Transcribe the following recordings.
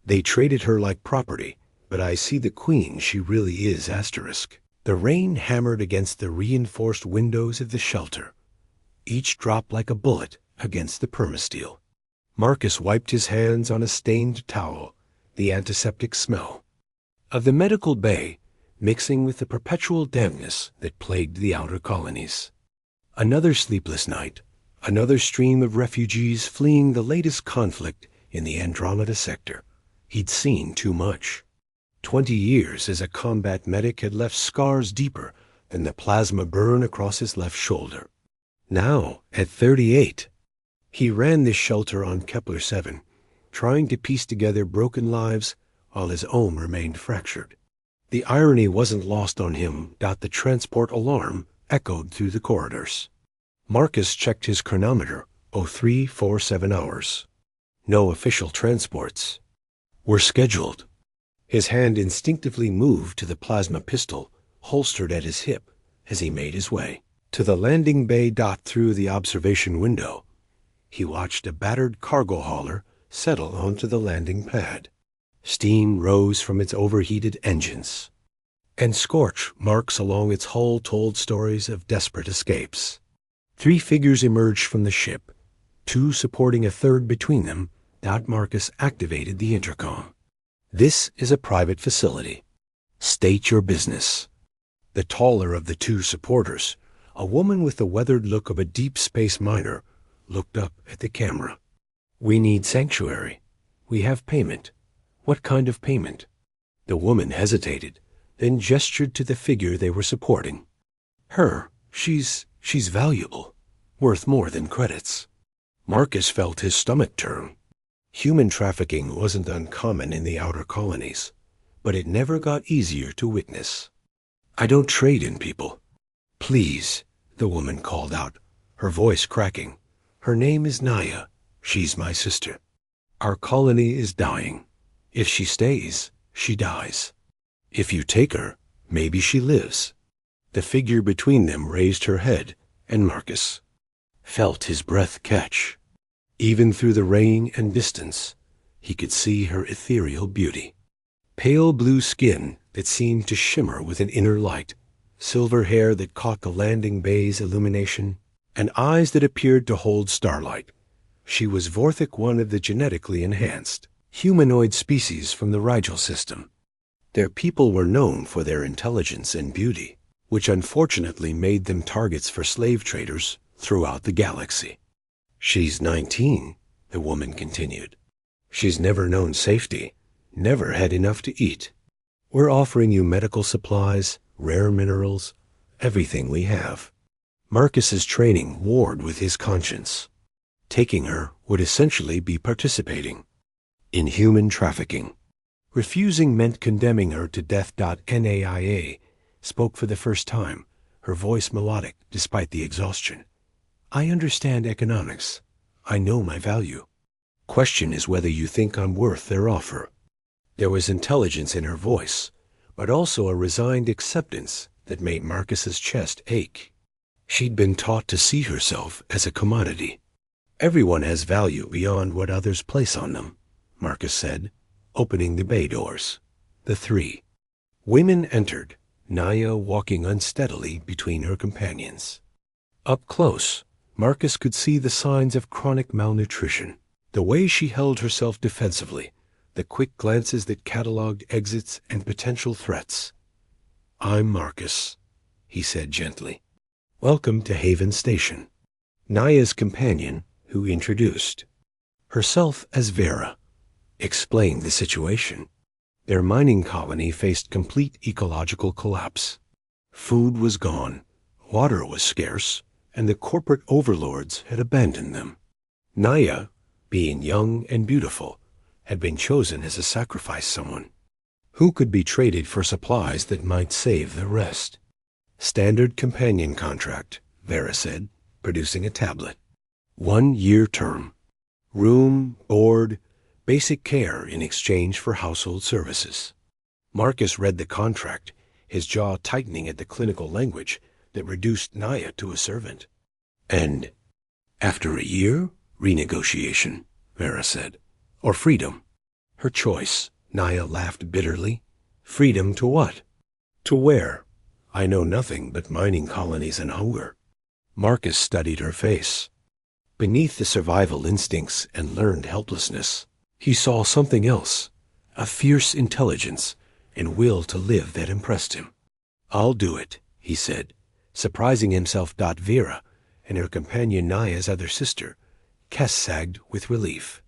They traded her like property, but I see the queen she really is asterisk. The rain hammered against the reinforced windows of the shelter, each drop like a bullet against the permasteel. Marcus wiped his hands on a stained towel, the antiseptic smell of the medical bay mixing with the perpetual dampness that plagued the outer colonies. Another sleepless night, another stream of refugees fleeing the latest conflict in the Andromeda sector. He'd seen too much. 20 years as a combat medic had left scars deeper than the plasma burn across his left shoulder. Now, at 38, he ran this shelter on Kepler 7, trying to piece together broken lives while his own remained fractured. The irony wasn't lost on him. The transport alarm echoed through the corridors. Marcus checked his chronometer. 0347 hours. No official transports were scheduled. His hand instinctively moved to the plasma pistol holstered at his hip as he made his way to the landing bay. Through the observation window, he watched a battered cargo hauler settle onto the landing pad. Steam rose from its overheated engines, and scorch marks along its hull told stories of desperate escapes. 3 figures emerged from the ship, 2 supporting a third between them. Marcus activated the intercom. "This is a private facility. State your business." The taller of the 2 supporters, a woman with the weathered look of a deep space miner, looked up at the camera. "We need sanctuary. We have payment." "What kind of payment?" The woman hesitated, then gestured to the figure they were supporting. "Her. She's valuable. Worth more than credits." Marcus felt his stomach turn. Human trafficking wasn't uncommon in the outer colonies, but it never got easier to witness. "I don't trade in people." "Please," the woman called out, her voice cracking. "Her name is Naya. She's my sister. Our colony is dying. If she stays, she dies. If you take her, maybe she lives." The figure between them raised her head, and Marcus felt his breath catch. Even through the rain and distance, he could see her ethereal beauty. Pale blue skin that seemed to shimmer with an inner light, silver hair that caught the landing bay's illumination, and eyes that appeared to hold starlight. She was Vorthic, one of the genetically enhanced humanoid species from the Rigel system. Their people were known for their intelligence and beauty, which unfortunately made them targets for slave traders throughout the galaxy. "She's 19, the woman continued. "She's never known safety, never had enough to eat. We're offering you medical supplies, rare minerals, everything we have." Marcus's training warred with his conscience. Taking her would essentially be participating in human trafficking. Refusing meant condemning her to death. Naia spoke for the first time, her voice melodic despite the exhaustion. "I understand economics. I know my value. Question is whether you think I'm worth their offer." There was intelligence in her voice, but also a resigned acceptance that made Marcus's chest ache. She'd been taught to see herself as a commodity. "Everyone has value beyond what others place on them," Marcus said, opening the bay doors. The 3 women entered, Naya walking unsteadily between her companions. Up close, Marcus could see the signs of chronic malnutrition. The way she held herself defensively, the quick glances that cataloged exits and potential threats. "I'm Marcus," he said gently. "Welcome to Haven Station." Naya's companion, who introduced herself as Vera, explained the situation. Their mining colony faced complete ecological collapse. Food was gone, water was scarce, and the corporate overlords had abandoned them. Naya, being young and beautiful, had been chosen as a sacrifice someone who could be traded for supplies that might save the rest. "Standard companion contract," Vera said, producing a tablet. 1-year term. Room, board, basic care in exchange for household services. Marcus read the contract, his jaw tightening at the clinical language that reduced Naya to a servant. "And after a year, renegotiation," Vera said. "Or freedom." Her choice, Naya laughed bitterly. Freedom to what? To where? I know nothing but mining colonies and hunger. Marcus studied her face. Beneath the survival instincts and learned helplessness, he saw something else, a fierce intelligence and will to live that impressed him. I'll do it, he said, surprising himself. Vera and her companion Naya's other sister, Kes, sagged with relief.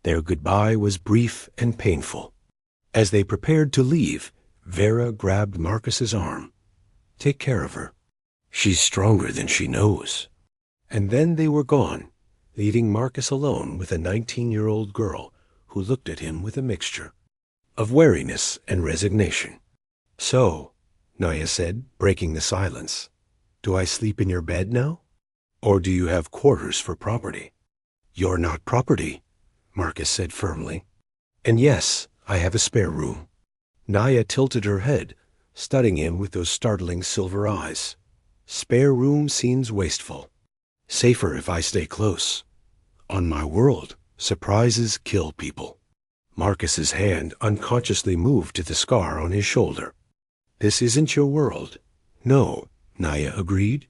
Their goodbye was brief and painful. As they prepared to leave, Vera grabbed Marcus's arm. Take care of her. She's stronger than she knows. And then they were gone, leaving Marcus alone with a 19-year-old girl who looked at him with a mixture of wariness and resignation. So, Naya said, breaking the silence, do I sleep in your bed now? Or do you have quarters for property? You're not property, Marcus said firmly. And yes, I have a spare room. Naya tilted her head, studying him with those startling silver eyes. Spare room seems wasteful. Safer if I stay close. On my world, surprises kill people. Marcus's hand unconsciously moved to the scar on his shoulder. This isn't your world. No, Naya agreed.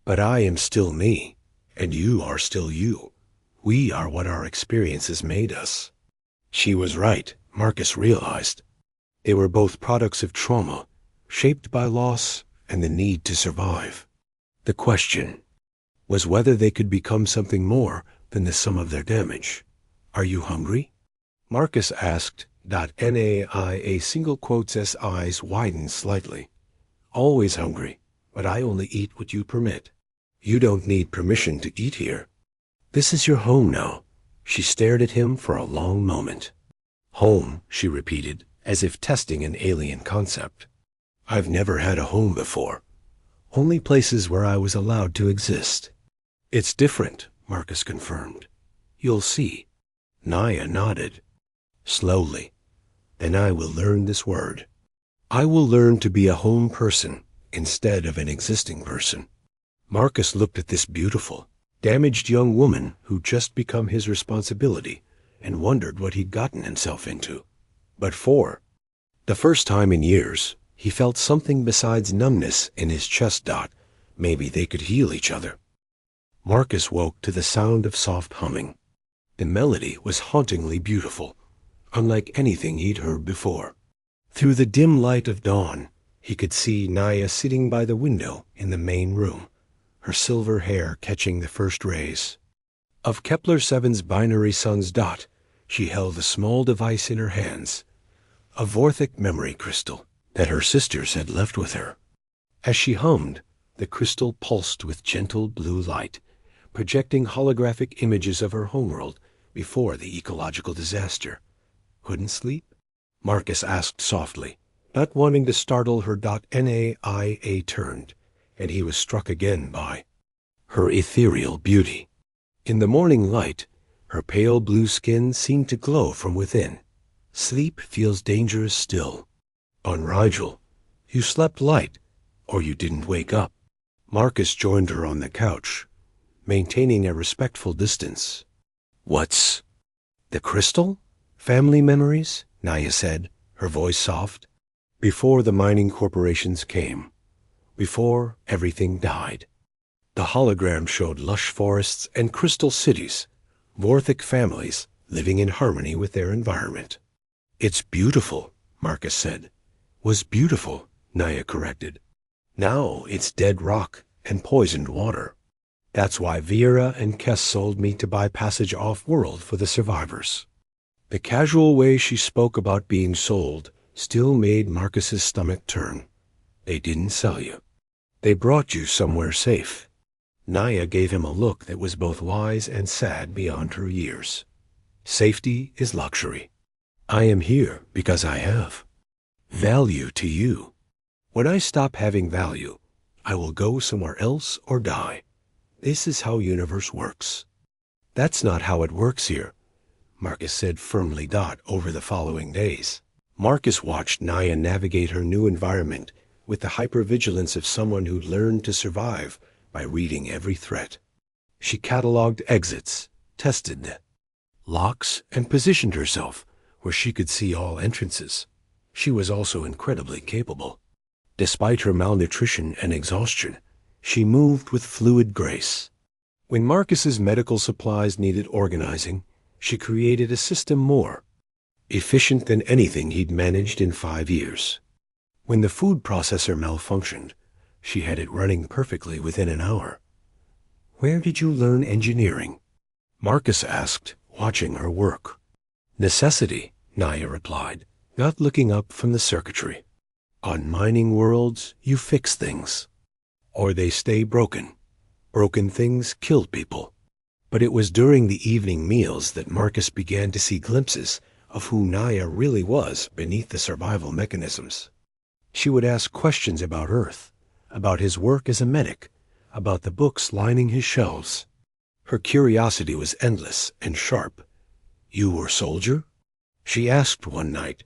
But I am still me, and you are still you. We are what our experiences made us. She was right, Marcus realized. They were both products of trauma, shaped by loss and the need to survive. The question was whether they could become something more than the sum of their damage. Are you hungry? Marcus asked. Naya single quotes S eyes widened slightly. Always hungry, but I only eat what you permit. You don't need permission to eat here. This is your home now. She stared at him for a long moment. Home, she repeated, as if testing an alien concept. I've never had a home before. Only places where I was allowed to exist. It's different, Marcus confirmed. You'll see. Naya nodded. Slowly. Then I will learn this word. I will learn to be a home person instead of an existing person. Marcus looked at this beautiful, damaged young woman who'd just become his responsibility and wondered what he'd gotten himself into. But for the first time in years, he felt something besides numbness in his chest. Maybe they could heal each other. Marcus woke to the sound of soft humming. The melody was hauntingly beautiful, unlike anything he'd heard before. Through the dim light of dawn, he could see Naya sitting by the window in the main room, her silver hair catching the first rays. Of Kepler-7's binary suns. She held a small device in her hands, a Vorthic memory crystal that her sisters had left with her. As she hummed, the crystal pulsed with gentle blue light, projecting holographic images of her homeworld before the ecological disaster. Couldn't sleep? Marcus asked softly, not wanting to startle her. Naya turned, and he was struck again by her ethereal beauty. In the morning light, her pale blue skin seemed to glow from within. Sleep feels dangerous still. On Rigel, you slept light, or you didn't wake up. Marcus joined her on the couch, maintaining a respectful distance. What's the crystal? Family memories, Naya said, her voice soft. Before the mining corporations came, before everything died. The hologram showed lush forests and crystal cities, Vorthic families living in harmony with their environment. It's beautiful, Marcus said. Was beautiful, Naya corrected. Now it's dead rock and poisoned water. That's why Vera and Kes sold me to buy passage off-world for the survivors. The casual way she spoke about being sold still made Marcus's stomach turn. They didn't sell you. They brought you somewhere safe. Naya gave him a look that was both wise and sad beyond her years. Safety is luxury. I am here because I have value to you. When I stop having value, I will go somewhere else or die. This is how universe works. That's not how it works here, Marcus said firmly. Over the following days, Marcus watched Naya navigate her new environment with the hypervigilance of someone who'd learned to survive by reading every threat. She cataloged exits, tested locks, and positioned herself where she could see all entrances. She was also incredibly capable. Despite her malnutrition and exhaustion, she moved with fluid grace. When Marcus's medical supplies needed organizing, she created a system more efficient than anything he'd managed in 5 years. When the food processor malfunctioned, she had it running perfectly within an hour. "Where did you learn engineering?" Marcus asked, watching her work. "Necessity," Naya replied, not looking up from the circuitry. "On mining worlds, you fix things, or they stay broken. Broken things kill people." But it was during the evening meals that Marcus began to see glimpses of who Naya really was beneath the survival mechanisms. She would ask questions about Earth, about his work as a medic, about the books lining his shelves. Her curiosity was endless and sharp. "You were soldier?" she asked one night,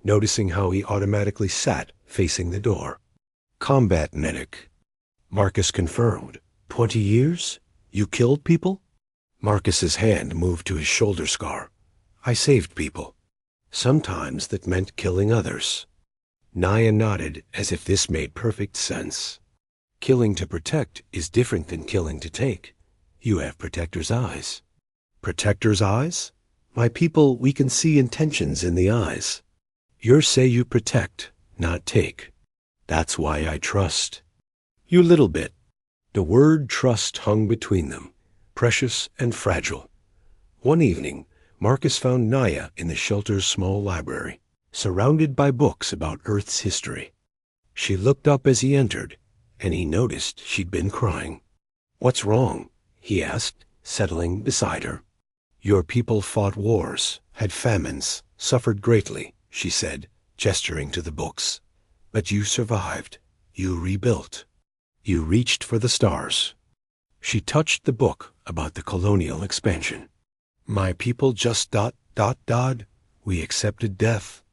noticing how he automatically sat facing the door. "Combat medic," Marcus confirmed. 20 years? You killed people?" Marcus's hand moved to his shoulder scar. "I saved people. Sometimes that meant killing others." Naya nodded as if this made perfect sense. Killing to protect is different than killing to take. You have protector's eyes. Protector's eyes? My people, we can see intentions in the eyes. Yours say you protect, not take. That's why I trust. You little bit. The word trust hung between them, precious and fragile. One evening, Marcus found Naya in the shelter's small library, surrounded by books about Earth's history. She looked up as he entered, and he noticed she'd been crying. "What's wrong?" he asked, settling beside her. "Your people fought wars, had famines, suffered greatly," she said, gesturing to the books. "But you survived. You rebuilt. You reached for the stars." She touched the book about the colonial expansion. "My people just ... We accepted death."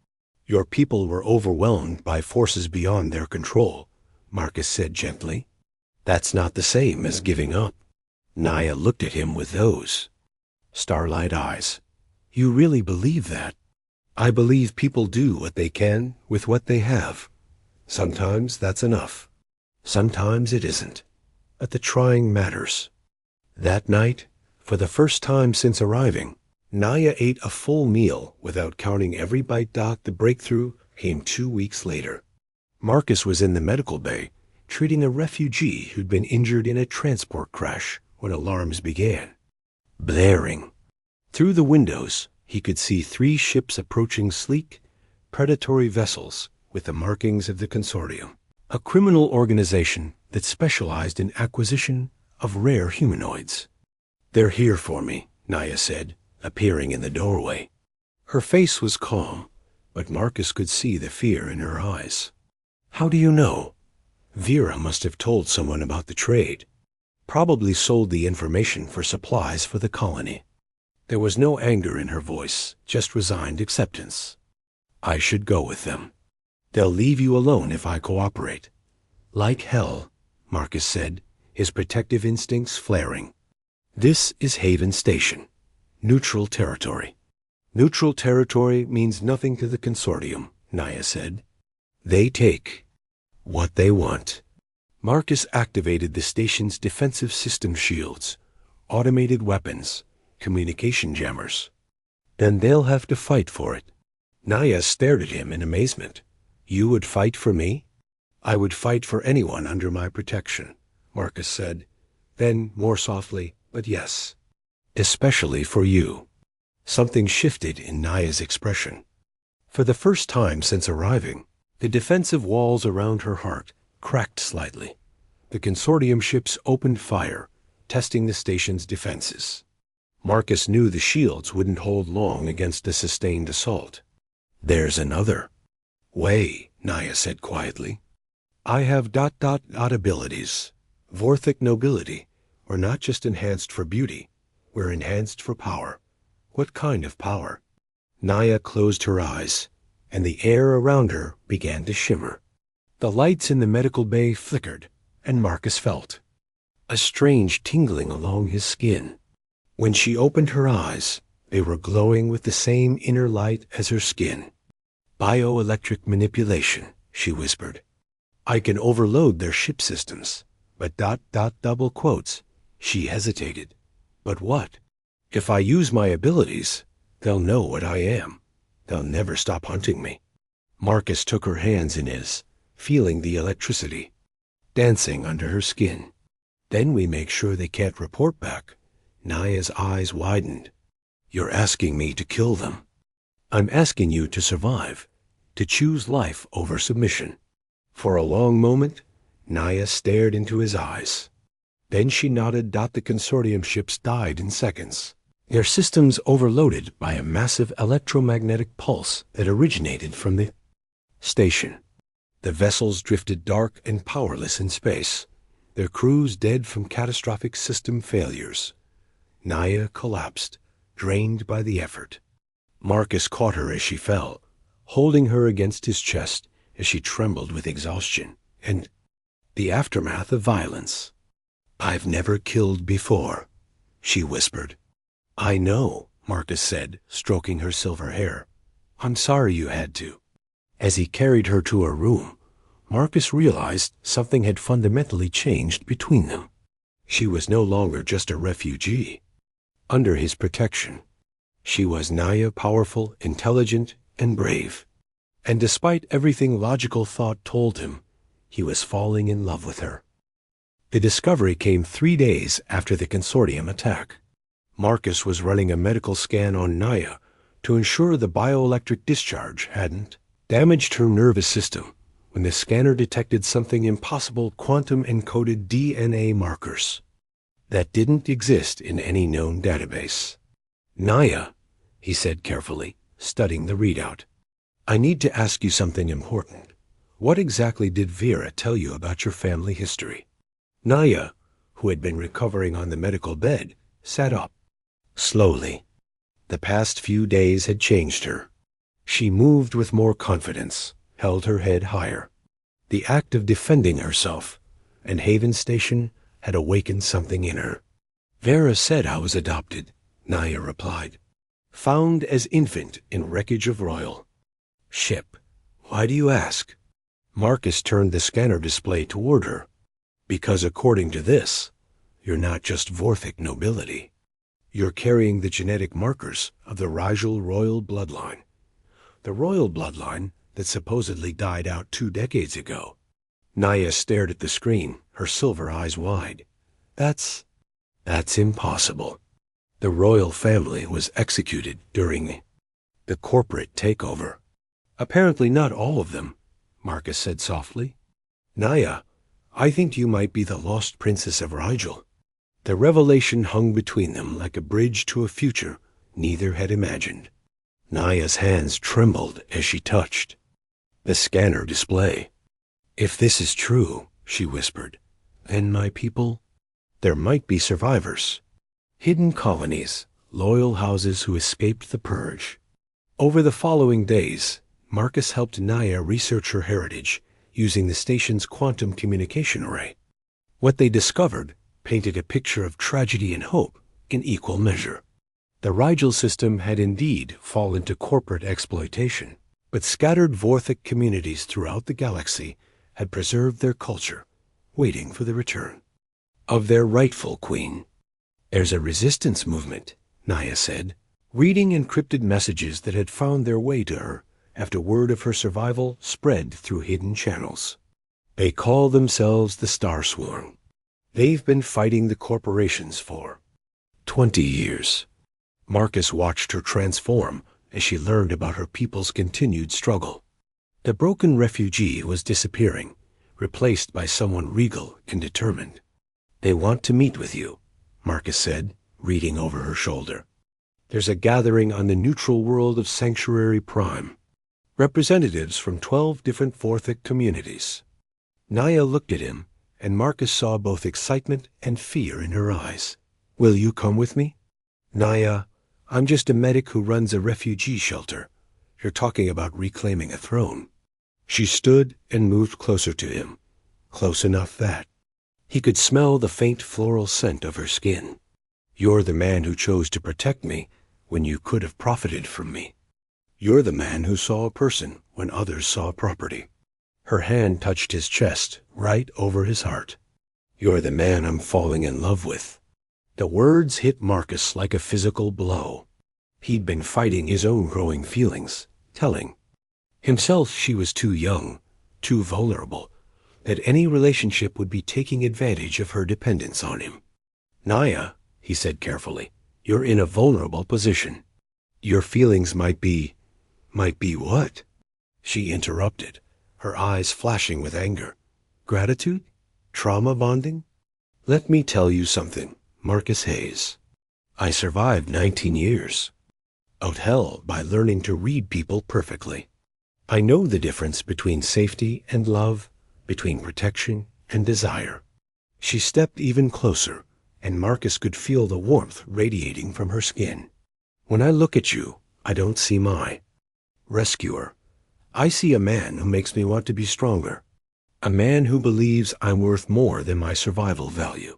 "Your people were overwhelmed by forces beyond their control," Marcus said gently. "That's not the same as giving up." Naya looked at him with those starlight eyes. "You really believe that?" "I believe people do what they can with what they have. Sometimes that's enough. Sometimes it isn't. But the trying matters." That night, for the first time since arriving, Naya ate a full meal without counting every bite. The breakthrough came 2 weeks later. Marcus was in the medical bay, treating a refugee who'd been injured in a transport crash when alarms began. Blaring. Through the windows, he could see 3 ships approaching, sleek, predatory vessels with the markings of the consortium, a criminal organization that specialized in acquisition of rare humanoids. "They're here for me," Naya said, appearing in the doorway. Her face was calm, but Marcus could see the fear in her eyes. "How do you know?" "Vera must have told someone about the trade. Probably sold the information for supplies for the colony." There was no anger in her voice, just resigned acceptance. "I should go with them. They'll leave you alone if I cooperate." "Like hell," Marcus said, his protective instincts flaring. "This is Haven Station. Neutral territory." "Neutral territory means nothing to the consortium," Naya said. "They take what they want." Marcus activated the station's defensive system shields, automated weapons, communication jammers. "Then they'll have to fight for it." Naya stared at him in amazement. "You would fight for me?" "I would fight for anyone under my protection," Marcus said. Then, more softly, "But yes, especially for you." Something shifted in Naya's expression. For the first time since arriving, the defensive walls around her heart cracked slightly. The consortium ships opened fire, testing the station's defenses. Marcus knew the shields wouldn't hold long against a sustained assault. "There's another way," Naya said quietly. "I have ... abilities. Vorthic nobility. We're not just enhanced for beauty. We're enhanced for power." "What kind of power?" Naya closed her eyes, and the air around her began to shimmer. The lights in the medical bay flickered, and Marcus felt a strange tingling along his skin. When she opened her eyes, They were glowing with the same inner light as her skin. "Bioelectric manipulation," she whispered. "I can overload their ship systems, but ... double quotes." She hesitated. "But what? If I use my abilities, they'll know what I am. They'll never stop hunting me." Marcus took her hands in his, feeling the electricity dancing under her skin. "Then we make sure they can't report back." Naya's eyes widened. "You're asking me to kill them." "I'm asking you to survive, to choose life over submission." For a long moment, Naya stared into his eyes. Then she nodded. The consortium ships died in seconds, their systems overloaded by a massive electromagnetic pulse that originated from the station. The vessels drifted dark and powerless in space, their crews dead from catastrophic system failures. Naya collapsed, drained by the effort. Marcus caught her as she fell, holding her against his chest as she trembled with exhaustion and the aftermath of violence. "I've never killed before," she whispered. "I know," Marcus said, stroking her silver hair. "I'm sorry you had to." As he carried her to her room, Marcus realized something had fundamentally changed between them. She was no longer just a refugee. Under his protection, she was Naya, powerful, intelligent, and brave. And despite everything logical thought told him, he was falling in love with her. The discovery came 3 days after the consortium attack. Marcus was running a medical scan on Naya to ensure the bioelectric discharge hadn't damaged her nervous system when the scanner detected something impossible: quantum-encoded DNA markers that didn't exist in any known database. "Naya," he said carefully, studying the readout, "I need to ask you something important. What exactly did Vera tell you about your family history?" Naya, who had been recovering on the medical bed, sat up. Slowly. The past few days had changed her. She moved with more confidence, held her head higher. The act of defending herself and Haven Station had awakened something in her. "Vera said I was adopted," Naya replied. "Found as infant in wreckage of Royal ship." "Why do you ask?" Marcus turned the scanner display toward her. "Because according to this, you're not just Vorthic nobility. You're carrying the genetic markers of the Rigel royal bloodline. The royal bloodline that supposedly died out 2 decades ago." Naya stared at the screen, her silver eyes wide. That's impossible. The royal family was executed during the corporate takeover." "Apparently not all of them," Marcus said softly. "Naya, I think you might be the lost princess of Rigel." The revelation hung between them like a bridge to a future neither had imagined. Naya's hands trembled as she touched the scanner display. "If this is true," she whispered, "then my people, there might be survivors. Hidden colonies, loyal houses who escaped the purge." Over the following days, Marcus helped Naya research her heritage using the station's quantum communication array. What they discovered painted a picture of tragedy and hope in equal measure. The Rigel system had indeed fallen to corporate exploitation, but scattered Vorthic communities throughout the galaxy had preserved their culture, waiting for the return of their rightful queen. "There's a resistance movement," Naya said, reading encrypted messages that had found their way to her after word of her survival spread through hidden channels. "They call themselves the Star Swarm. They've been fighting the corporations for 20 years. Marcus watched her transform as she learned about her people's continued struggle. The broken refugee was disappearing, replaced by someone regal and determined. "They want to meet with you," Marcus said, reading over her shoulder. "There's a gathering on the neutral world of Sanctuary Prime. Representatives from 12 different Vorthic communities." Naya looked at him, and Marcus saw both excitement and fear in her eyes. "Will you come with me?" "Naya, I'm just a medic who runs a refugee shelter. You're talking about reclaiming a throne." She stood and moved closer to him, close enough that he could smell the faint floral scent of her skin. "You're the man who chose to protect me when you could have profited from me. You're the man who saw a person when others saw property. Her hand touched his chest, right over his heart. You're the man I'm falling in love with. The words hit Marcus like a physical blow. He'd been fighting his own growing feelings, telling himself she was too young, too vulnerable, that any relationship would be taking advantage of her dependence on him. Naya, he said carefully, you're in a vulnerable position. Your feelings might be what? She interrupted, her eyes flashing with anger. Gratitude? Trauma bonding? Let me tell you something, Marcus Hayes. I survived 19 years. Out hell by learning to read people perfectly. I know the difference between safety and love, between protection and desire. She stepped even closer, and Marcus could feel the warmth radiating from her skin. When I look at you, I don't see my rescuer. I see a man who makes me want to be stronger. A man who believes I'm worth more than my survival value.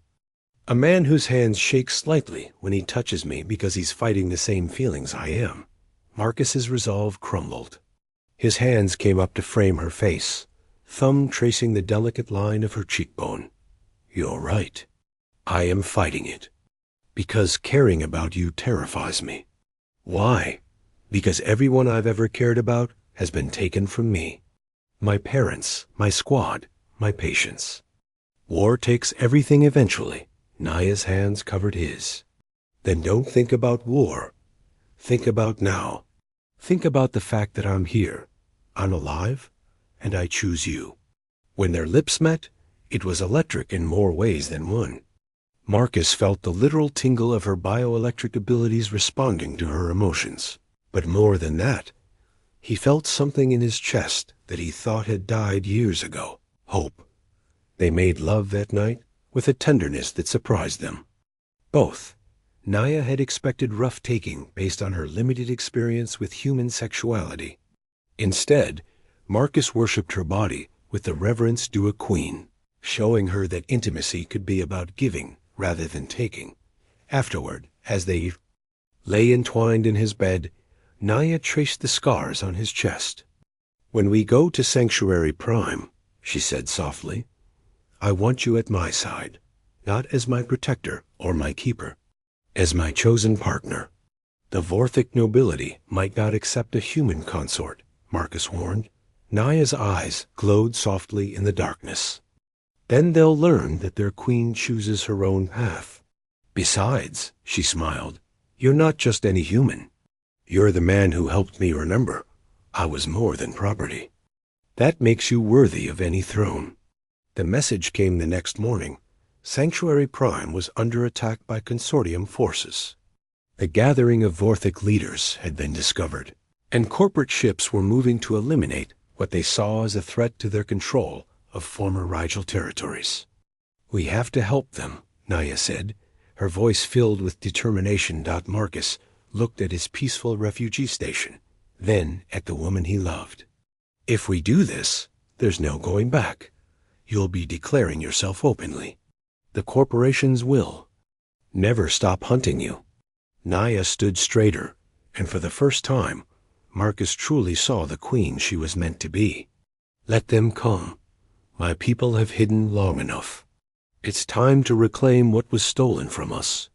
A man whose hands shake slightly when he touches me because he's fighting the same feelings I am. Marcus's resolve crumbled. His hands came up to frame her face, thumb tracing the delicate line of her cheekbone. You're right. I am fighting it. Because caring about you terrifies me. Why? Because everyone I've ever cared about has been taken from me. My parents, my squad, my patients. War takes everything eventually. Naya's hands covered his. Then don't think about war. Think about now. Think about the fact that I'm here. I'm alive, and I choose you. When their lips met, it was electric in more ways than one. Marcus felt the literal tingle of her bioelectric abilities responding to her emotions. But more than that, he felt something in his chest that he thought had died years ago. Hope. They made love that night with a tenderness that surprised them. Both. Naya had expected rough taking based on her limited experience with human sexuality. Instead, Marcus worshipped her body with the reverence due a queen, showing her that intimacy could be about giving rather than taking. Afterward, as they lay entwined in his bed, Naya traced the scars on his chest. When we go to Sanctuary Prime, she said softly, I want you at my side, not as my protector or my keeper, as my chosen partner. The Vorthic nobility might not accept a human consort, Marcus warned. Naya's eyes glowed softly in the darkness. Then they'll learn that their queen chooses her own path. Besides, she smiled, you're not just any human. You're the man who helped me remember I was more than property. That makes you worthy of any throne. The message came the next morning. Sanctuary Prime was under attack by consortium forces. A gathering of Vorthic leaders had been discovered, and corporate ships were moving to eliminate what they saw as a threat to their control of former Rigel territories. We have to help them, Naya said, her voice filled with determination. Marcus looked at his peaceful refugee station, then at the woman he loved. If we do this, there's no going back. You'll be declaring yourself openly. The corporations will never stop hunting you. Naya stood straighter, and for the first time, Marcus truly saw the queen she was meant to be. Let them come. My people have hidden long enough. It's time to reclaim what was stolen from us.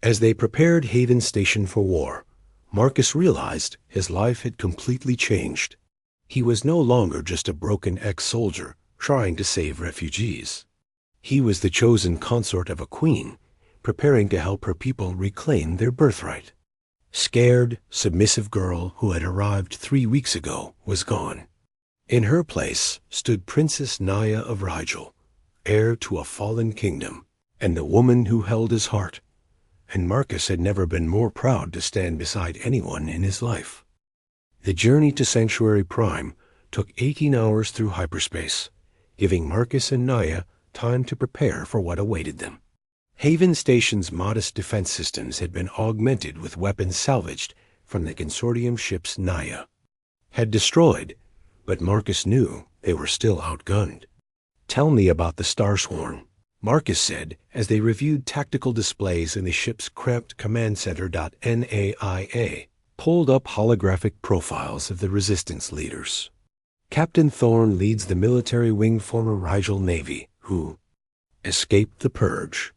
As they prepared Haven Station for war, Marcus realized his life had completely changed. He was no longer just a broken ex-soldier trying to save refugees. He was the chosen consort of a queen, preparing to help her people reclaim their birthright. Scared, submissive girl who had arrived 3 weeks ago was gone. In her place stood Princess Naya of Rigel, heir to a fallen kingdom, and the woman who held his heart. And Marcus had never been more proud to stand beside anyone in his life. The journey to Sanctuary Prime took 18 hours through hyperspace, giving Marcus and Naya time to prepare for what awaited them. Haven Station's modest defense systems had been augmented with weapons salvaged from the consortium ships Naya had destroyed, but Marcus knew they were still outgunned. Tell me about the Starsworn, Marcus said as they reviewed tactical displays in the ship's cramped command center. NAIA pulled up holographic profiles of the resistance leaders. Captain Thorne leads the military wing former Rigel Navy, who escaped the purge.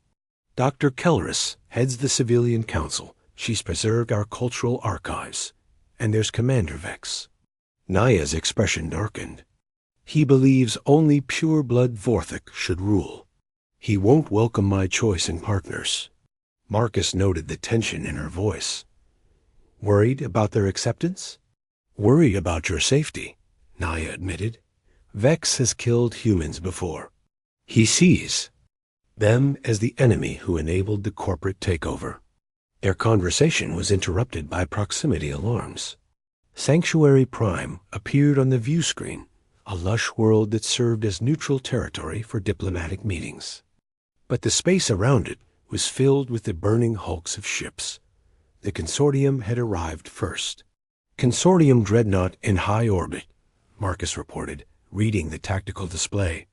Dr. Kelleris heads the civilian council. She's preserved our cultural archives. And there's Commander Vex. Naya's expression darkened. He believes only pure-blood Vorthik should rule. He won't welcome my choice in partners. Marcus noted the tension in her voice. Worried about their acceptance? Worried about your safety, Naya admitted. Vex has killed humans before. He sees them as the enemy who enabled the corporate takeover. Their conversation was interrupted by proximity alarms. Sanctuary Prime appeared on the view screen, a lush world that served as neutral territory for diplomatic meetings. But the space around it was filled with the burning hulks of ships. The Consortium had arrived first. Consortium Dreadnought in high orbit, Marcus reported, reading the tactical display.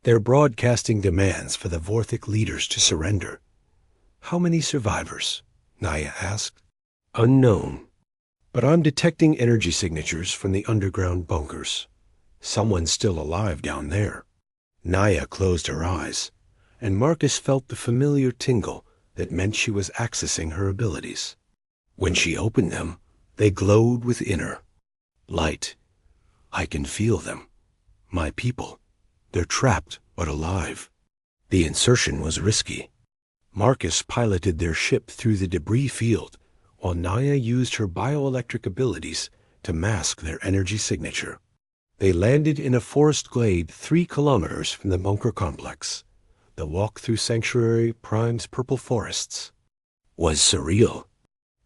They're broadcasting demands for the Vorthik leaders to surrender. How many survivors? Naya asked. Unknown. But I'm detecting energy signatures from the underground bunkers. Someone's still alive down there. Naya closed her eyes, and Marcus felt the familiar tingle that meant she was accessing her abilities. When she opened them, they glowed within her. Light. I can feel them. My people. They're trapped, but alive. The insertion was risky. Marcus piloted their ship through the debris field, while Naya used her bioelectric abilities to mask their energy signature. They landed in a forest glade 3 kilometers from the bunker complex. The walk through Sanctuary Prime's purple forests was surreal.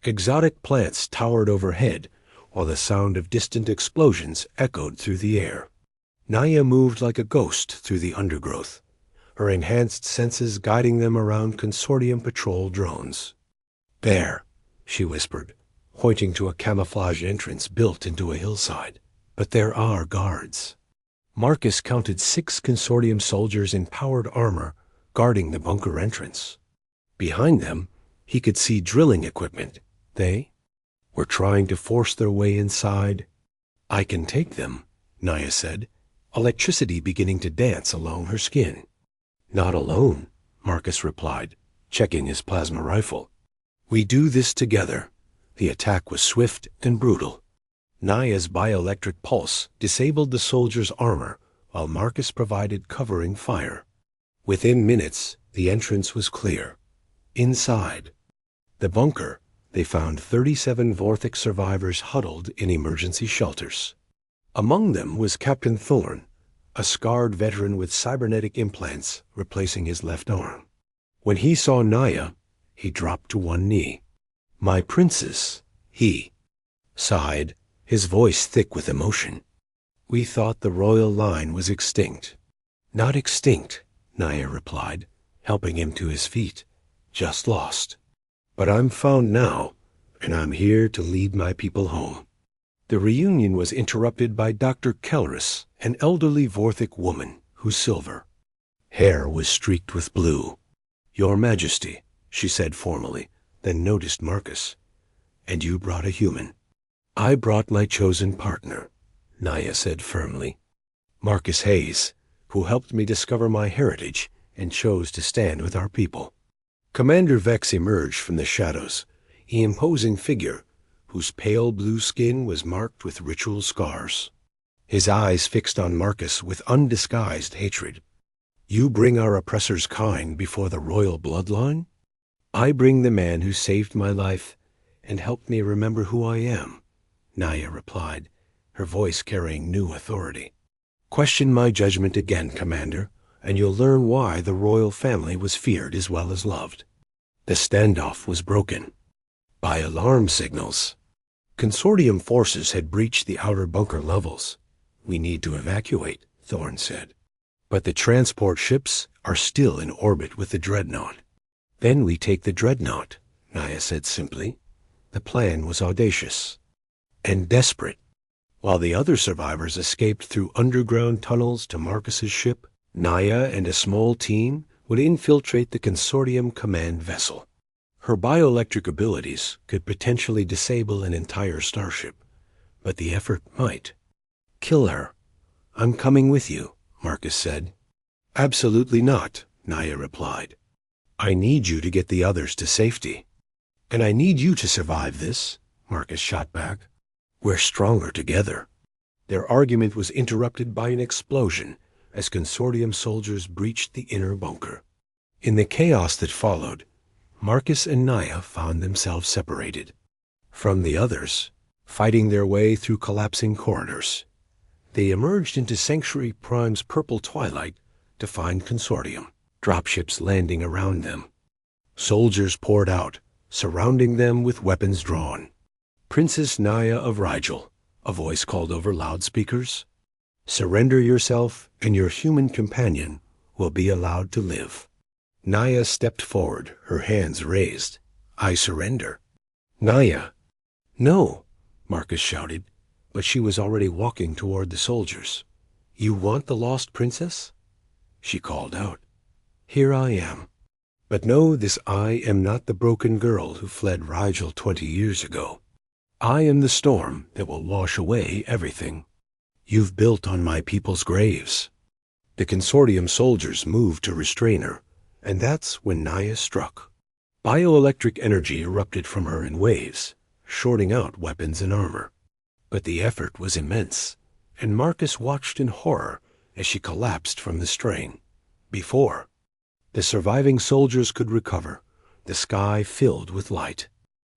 Exotic plants towered overhead, while the sound of distant explosions echoed through the air. Naya moved like a ghost through the undergrowth, her enhanced senses guiding them around Consortium patrol drones. There, she whispered, pointing to a camouflage entrance built into a hillside. But there are guards. Marcus counted 6 Consortium soldiers in powered armor guarding the bunker entrance. Behind them, he could see drilling equipment. They were trying to force their way inside. I can take them, Naya said, electricity beginning to dance along her skin. Not alone, Marcus replied, checking his plasma rifle. We do this together. The attack was swift and brutal. Naya's bioelectric pulse disabled the soldier's armor, while Marcus provided covering fire. Within minutes, the entrance was clear. Inside the bunker, they found 37 Vorthik survivors huddled in emergency shelters. Among them was Captain Thorne, a scarred veteran with cybernetic implants replacing his left arm. When he saw Naya, he dropped to one knee. My princess, he sighed, his voice thick with emotion. We thought the royal line was extinct. Not extinct, Naya replied, helping him to his feet. Just lost. But I'm found now, and I'm here to lead my people home. The reunion was interrupted by Dr. Kelleris, an elderly Vorthik woman whose silver hair was streaked with blue. Your Majesty, she said formally, then noticed Marcus. And you brought a human. I brought my chosen partner, Naya said firmly. Marcus Hayes, who helped me discover my heritage and chose to stand with our people. Commander Vex emerged from the shadows, an imposing figure whose pale blue skin was marked with ritual scars. His eyes fixed on Marcus with undisguised hatred. You bring our oppressor's kind before the royal bloodline? I bring the man who saved my life and helped me remember who I am, Naya replied, her voice carrying new authority. Question my judgment again, Commander, and you'll learn why the royal family was feared as well as loved. The standoff was broken by alarm signals. Consortium forces had breached the outer bunker levels. We need to evacuate, Thorne said. But the transport ships are still in orbit with the Dreadnought. Then we take the Dreadnought, Naya said simply. The plan was audacious and desperate. While the other survivors escaped through underground tunnels to Marcus's ship, Naya and a small team would infiltrate the Consortium command vessel. Her bioelectric abilities could potentially disable an entire starship, but the effort might. Kill her. I'm coming with you, Marcus said. Absolutely not, Naya replied. I need you to get the others to safety. And I need you to survive this, Marcus shot back. We're stronger together. Their argument was interrupted by an explosion as Consortium soldiers breached the inner bunker. In the chaos that followed, Marcus and Naya found themselves separated from the others, fighting their way through collapsing corridors. They emerged into Sanctuary Prime's purple twilight to find Consortium, dropships landing around them. Soldiers poured out, surrounding them with weapons drawn. Princess Naya of Rigel, a voice called over loudspeakers. Surrender yourself, and your human companion will be allowed to live. Naya stepped forward, her hands raised. I surrender. Naya. No, Marcus shouted, but she was already walking toward the soldiers. You want the lost princess? She called out. Here I am. But know this, I am not the broken girl who fled Rigel 20 years ago. I am the storm that will wash away everything you've built on my people's graves. The Consortium soldiers moved to restrain her, and that's when Naya struck. Bioelectric energy erupted from her in waves, shorting out weapons and armor. But the effort was immense, and Marcus watched in horror as she collapsed from the strain. Before the surviving soldiers could recover, the sky filled with light.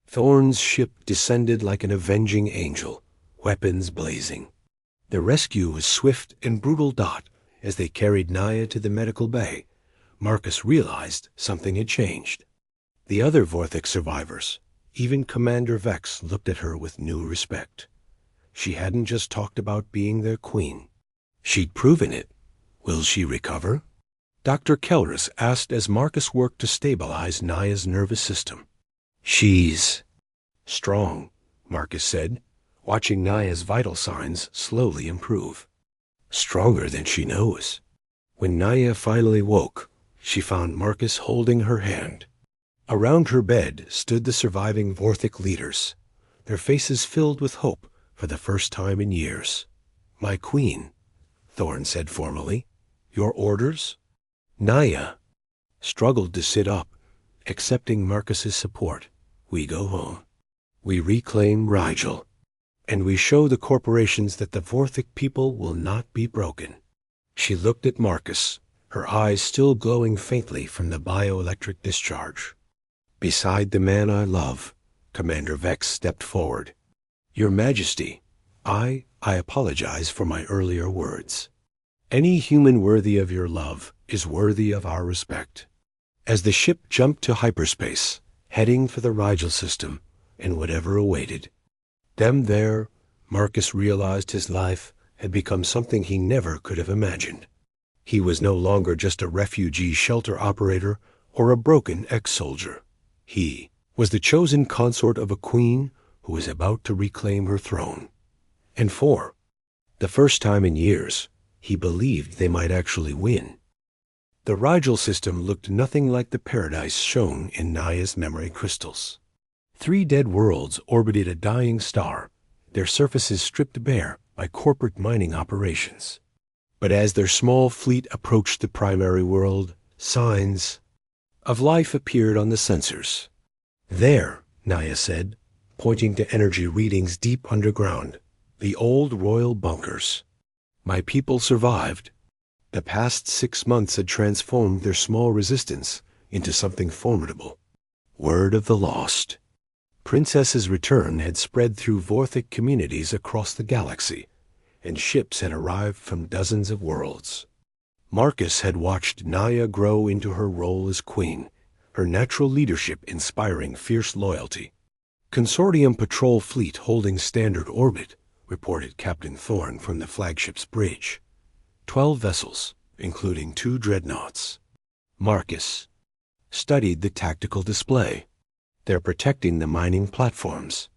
Thorn's ship descended like an avenging angel, weapons blazing. The rescue was swift and brutal. As they carried Naya to the medical bay, Marcus realized something had changed. The other Vorthix survivors, even Commander Vex, looked at her with new respect. She hadn't just talked about being their queen. She'd proven it. Will she recover? Dr. Kelrus asked as Marcus worked to stabilize Naya's nervous system. She's strong, Marcus said, watching Naya's vital signs slowly improve. Stronger than she knows. When Naya finally woke, she found Marcus holding her hand. Around her bed stood the surviving Vorthic leaders, their faces filled with hope for the first time in years. My queen, Thorn said formally. Your orders? Naya struggled to sit up, accepting Marcus's support. We go home. We reclaim Rigel. And we show the corporations that the Vorthic people will not be broken. She looked at Marcus, her eyes still glowing faintly from the bioelectric discharge. Beside the man I love, Commander Vex stepped forward. Your Majesty, I apologize for my earlier words. Any human worthy of your love is worthy of our respect. As the ship jumped to hyperspace, heading for the Rigel system and whatever awaited, them there, Marcus realized his life had become something he never could have imagined. He was no longer just a refugee shelter operator or a broken ex-soldier. He was the chosen consort of a queen who was about to reclaim her throne. And for the first time in years, he believed they might actually win. The Rigel system looked nothing like the paradise shown in Naya's memory crystals. 3 dead worlds orbited a dying star, their surfaces stripped bare by corporate mining operations. But as their small fleet approached the primary world, signs of life appeared on the sensors. There, Naya said, pointing to energy readings deep underground, the old royal bunkers. My people survived. The past 6 months had transformed their small resistance into something formidable. Word of the lost. Princess's return had spread through Vorthic communities across the galaxy, and ships had arrived from dozens of worlds. Marcus had watched Naya grow into her role as queen, her natural leadership inspiring fierce loyalty. Consortium patrol fleet holding standard orbit, reported Captain Thorn from the flagship's bridge. 12 vessels, including 2 dreadnoughts. Marcus studied the tactical display. They're protecting the mining platforms.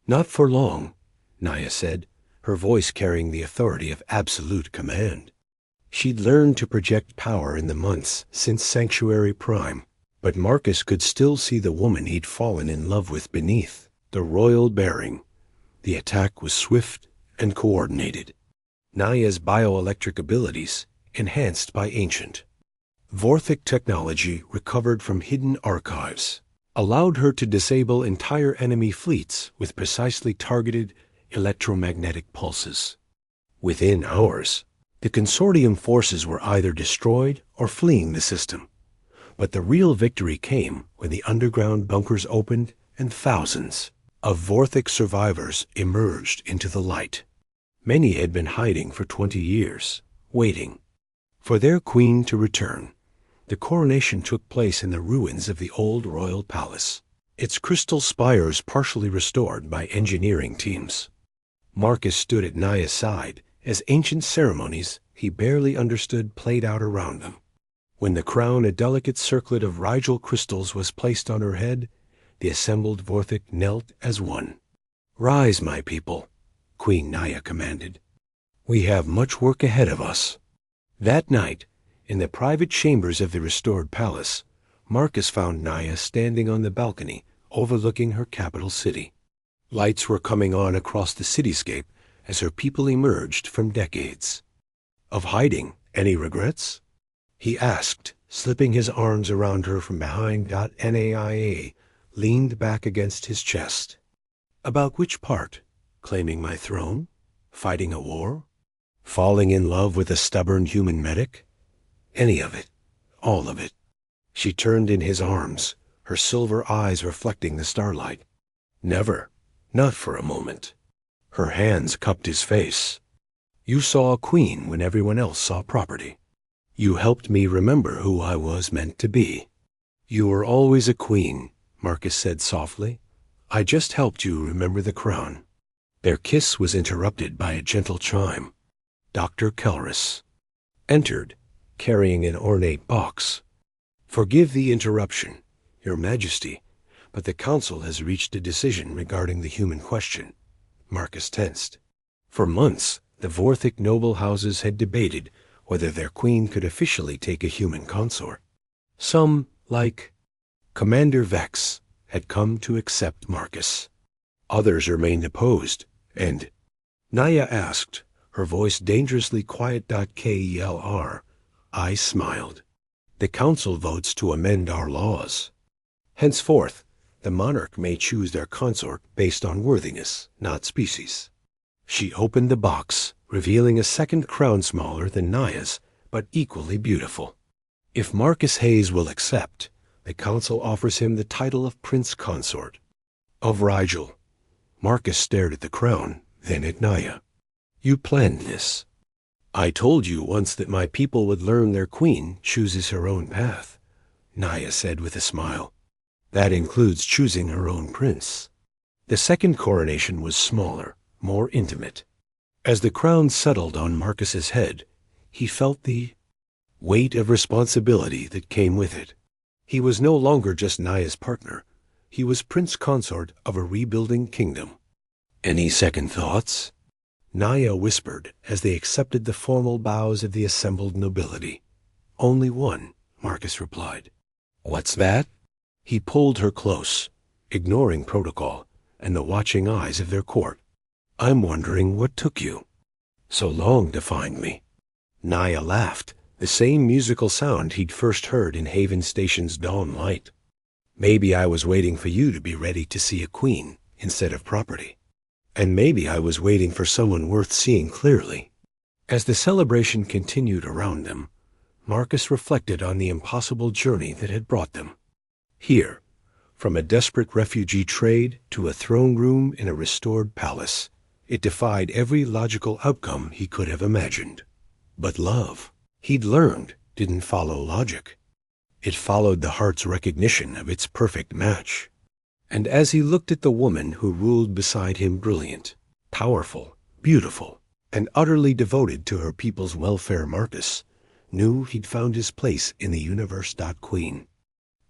Not for long, Naya said, her voice carrying the authority of absolute command. She'd learned to project power in the months since Sanctuary Prime, but Marcus could still see the woman he'd fallen in love with beneath, the royal bearing. The attack was swift and coordinated. Naya's bioelectric abilities, enhanced by ancient Vorthic technology recovered from hidden archives, allowed her to disable entire enemy fleets with precisely targeted electromagnetic pulses. Within hours, the consortium forces were either destroyed or fleeing the system. But the real victory came when the underground bunkers opened and thousands of Vorthic survivors emerged into the light. Many had been hiding for 20 years, waiting for their queen to return. The coronation took place in the ruins of the old royal palace, its crystal spires partially restored by engineering teams. Marcus stood at Naya's side as ancient ceremonies he barely understood played out around them. When the crown, a delicate circlet of Rigel crystals, was placed on her head, the assembled Vorthic knelt as one. "Rise, my people," Queen Naya commanded. "We have much work ahead of us." That night, in the private chambers of the restored palace, Marcus found Naya standing on the balcony overlooking her capital city. Lights were coming on across the cityscape as her people emerged from decades of hiding. "Any regrets?" he asked, slipping his arms around her from behind. Naia leaned back against his chest. "About which part? Claiming my throne? Fighting a war? Falling in love with a stubborn human medic? Any of it. All of it." She turned in his arms, her silver eyes reflecting the starlight. "Never. Not for a moment." Her hands cupped his face. "You saw a queen when everyone else saw property. You helped me remember who I was meant to be." "You were always a queen," Marcus said softly. "I just helped you remember the crown." Their kiss was interrupted by a gentle chime. Dr. Kelris entered, carrying an ornate box. "Forgive the interruption, Your Majesty, but the Council has reached a decision regarding the human question." Marcus tensed. For months, the Vorthic noble houses had debated whether their queen could officially take a human consort. Some, like Commander Vex, had come to accept Marcus. Others remained opposed, and Naya asked, her voice dangerously quiet. Kelr. I smiled. "The Council votes to amend our laws. Henceforth, the monarch may choose their consort based on worthiness, not species." She opened the box, revealing a second crown smaller than Naya's, but equally beautiful. "If Marcus Hayes will accept, the Council offers him the title of Prince Consort of Rigel." Marcus stared at the crown, then at Naya. "You planned this." "I told you once that my people would learn their queen chooses her own path," Naya said with a smile. "That includes choosing her own prince." The second coronation was smaller, more intimate. As the crown settled on Marcus's head, he felt the weight of responsibility that came with it. He was no longer just Naya's partner. He was Prince Consort of a rebuilding kingdom. "Any second thoughts?" Naya whispered as they accepted the formal bows of the assembled nobility. "Only one," Marcus replied. "What's that?" He pulled her close, ignoring protocol and the watching eyes of their court. "I'm wondering what took you so long to find me." Naya laughed, the same musical sound he'd first heard in Haven Station's dawn light. "Maybe I was waiting for you to be ready to see a queen instead of property. And maybe I was waiting for someone worth seeing clearly." As the celebration continued around them, Marcus reflected on the impossible journey that had brought them here, from a desperate refugee trade to a throne room in a restored palace. It defied every logical outcome he could have imagined. But love, he'd learned, didn't follow logic. It followed the heart's recognition of its perfect match. And as he looked at the woman who ruled beside him, brilliant, powerful, beautiful, and utterly devoted to her people's welfare, Marcus knew he'd found his place in the universe. Queen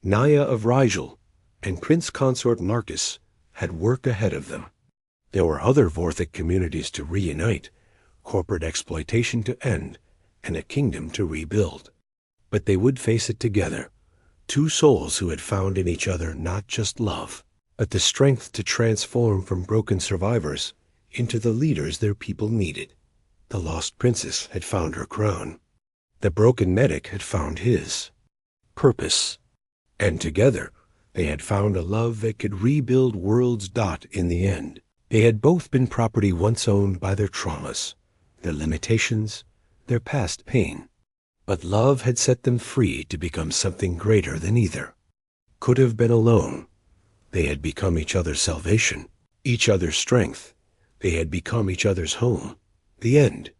Naya of Rigel and Prince Consort Marcus had work ahead of them. There were other Vorthic communities to reunite, corporate exploitation to end, and a kingdom to rebuild. But they would face it together, two souls who had found in each other not just love, but the strength to transform from broken survivors into the leaders their people needed. The lost princess had found her crown. The broken medic had found his purpose. And together, they had found a love that could rebuild worlds. In the end, they had both been property once owned by their traumas, their limitations, their past pain. But love had set them free to become something greater than either could have been alone. They had become each other's salvation, each other's strength. They had become each other's home. The end.